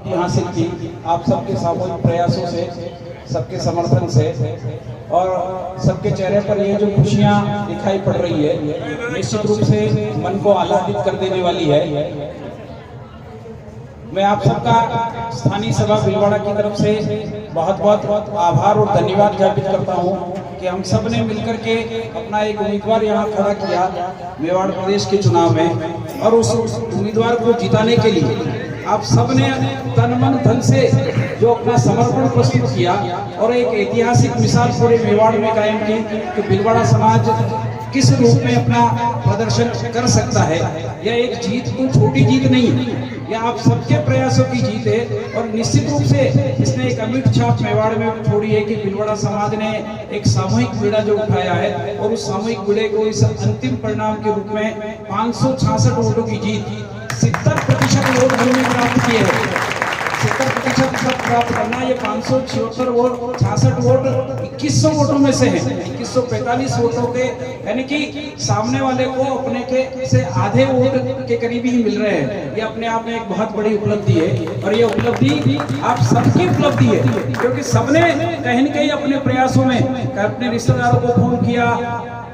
उपलब्धि हासिल की आप सबके सामूहिक प्रयासों से, सबके समर्थन से, और सबके चेहरे पर ये जो खुशियाँ दिखाई पड़ रही है निश्चित रूप से मन को आह्लादित कर देने वाली है। मैं आप सबका स्थानीय सभा भीलवाड़ा की तरफ से बहुत बहुत आभार और धन्यवाद ज्ञापित करता हूं कि हम सब ने मिलकर के अपना एक उम्मीदवार यहां खड़ा किया मेवाड़ प्रदेश के चुनाव में, और उस उम्मीदवार को जिताने के लिए आप सब ने तन मन धन से जो अपना समर्पण प्रस्तुत किया और एक ऐतिहासिक मिसाल पूरे मेवाड़ में कायम की कि भीलवाड़ा समाज किस रूप में अपना प्रदर्शन कर सकता है। यह एक जीत कोई छोटी जीत नहीं है, यह आप सबके प्रयासों की जीत है, और निश्चित रूप से इसने एक अमिट छाप मेवाड़ में छोड़ी है कि भीलवाड़ा समाज ने एक सामूहिक बीड़ा जो उठाया है, और उस सामूहिक बीड़े को इस अंतिम परिणाम के रूप में 566 वोटों की जीत, 70% वोट हमने प्राप्त किए हैं। 70% प्राप्त करना, ये 576 वोट 66 वोट 2100 वोटों में से है, 2145 वोटों के, यानी कि सामने वाले को अपने के से आधे वोट के करीब ही मिल रहे हैं। ये अपने आप में एक बहुत बड़ी उपलब्धि है, और ये उपलब्धि आप सबकी उपलब्धि है, क्योंकि सबने कहीं न कहीं अपने प्रयासों में अपने रिश्तेदारों को फोन किया,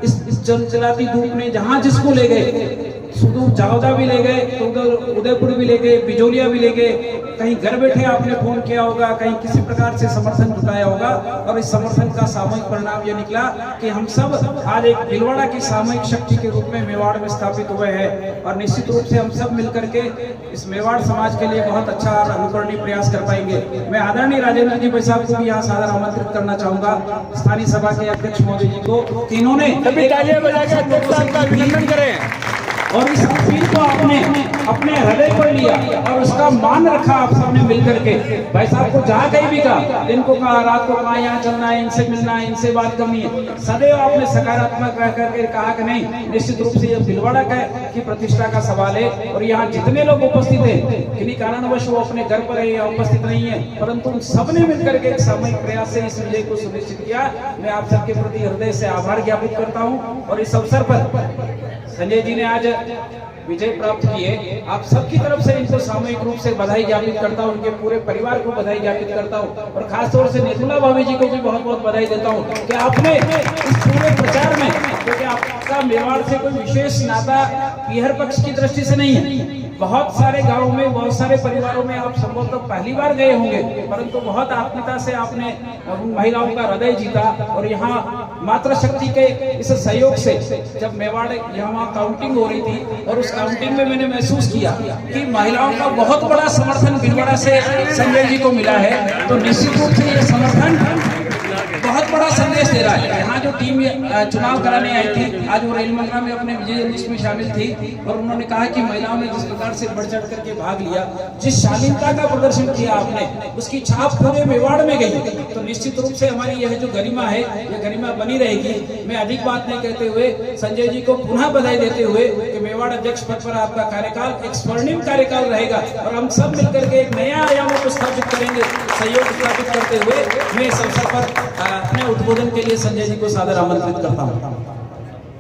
इस जलजलाती धूप में जहां जिसको ले गए, सुदूर जावदा भी ले गए, तो उधर उदयपुर भी ले गए, बिजोलिया भी ले गए, कहीं घर बैठे आपने फोन किया होगा, कहीं किसी प्रकार से समर्थन जुटाया होगा, और इस समर्थन का सामूहिक परिणाम यह निकला कि हम सब आज एक भीलवाड़ा की सामूहिक शक्ति के रूप में मेवाड़ में स्थापित हुए हैं, और निश्चित रूप से हम सब मिलकर के इस मेवाड़ समाज के लिए बहुत अच्छा और अनुकरणीय प्रयास कर पाएंगे। मैं आदरणीय राजेंद्र जी भाई साहब को भी यहाँ सादर आमंत्रित करना चाहूंगा, स्थानीय सभा के अध्यक्ष महोदय जी को, कि इन्होंने अभिनंदन करें और इस अपील को आपने अपने हृदय पर लिया और उसका मान रखा आप सबने मिलकर के। भाई साहब को जहाँ कहीं भी कहा, दिन को कहा, रात को कहा, यहाँ चलना है, इनसे मिलना है, इनसे बात करनी है, सदैव आपने सकारात्मक रह करके कहा कि नहीं, निश्चित रूप से यह भीलवाड़ा की प्रतिष्ठा का सवाल है, और यहाँ जितने लोग उपस्थित हैं किन्हीं कारणवश वो अपने घर पर या उपस्थित नहीं है, परंतु उन सबने मिलकर के एक सामूहिक प्रयास से इस विजय को सुनिश्चित किया। मैं आप सबके प्रति हृदय से आभार ज्ञापित करता हूँ, और इस अवसर पर संजय जी ने आज विजय प्राप्त की है, आप सबकी तरफ से इनको सामूहिक रूप से बधाई ज्ञापित करता हूँ, उनके पूरे परिवार को बधाई ज्ञापित करता हूँ, और खासतौर से नेतुला भाभी जी को भी बहुत बहुत बधाई देता हूँ कि आपने इस पूरे प्रचार में, क्योंकि आपका मेवाड़ से कोई विशेष नाता पीहर पक्ष की दृष्टि से नहीं है, बहुत सारे गांवों में, बहुत सारे परिवारों में आप संभवतः पहली बार गए होंगे, परंतु बहुत आत्मीयता से आपने महिलाओं का हृदय जीता, और यहाँ मातृशक्ति के इस सहयोग से जब मेवाड़ यहाँ काउंटिंग हो रही थी, और उस काउंटिंग में मैंने महसूस किया कि महिलाओं का बहुत बड़ा समर्थन भीलवाड़ा से संजय जी को मिला है, तो निश्चित रूप से ये समर्थन बहुत बड़ा संदेश दे रहा है। यहाँ जो टीम चुनाव कराने आई थी, आज वो रेल मंत्रा में अपने विजय जुलूस में शामिल थी, और उन्होंने कहा कि महिलाओं ने जिस प्रकार से बढ़ चढ़ करके भाग लिया, जिस शालीनता का प्रदर्शन किया आपने, उसकी छाप पूरे मेवाड़ में गई, तो निश्चित रूप से हमारी यह जो गरिमा है, यह गरिमा बनी रहेगी। मैं अधिक बात नहीं कहते हुए संजय जी को पुनः बधाई देते हुए कि मेवाड़ अध्यक्ष पद पर आपका कार्यकाल एक स्वर्णिम कार्यकाल रहेगा, और हम सब मिलकर के एक नया आयामों को स्थापित करेंगे, सहयोग स्थापित करते हुए मैं इस अवसर पर अपने उद्बोधन के लिए संजय जी को सादर आमंत्रित करता हूँ।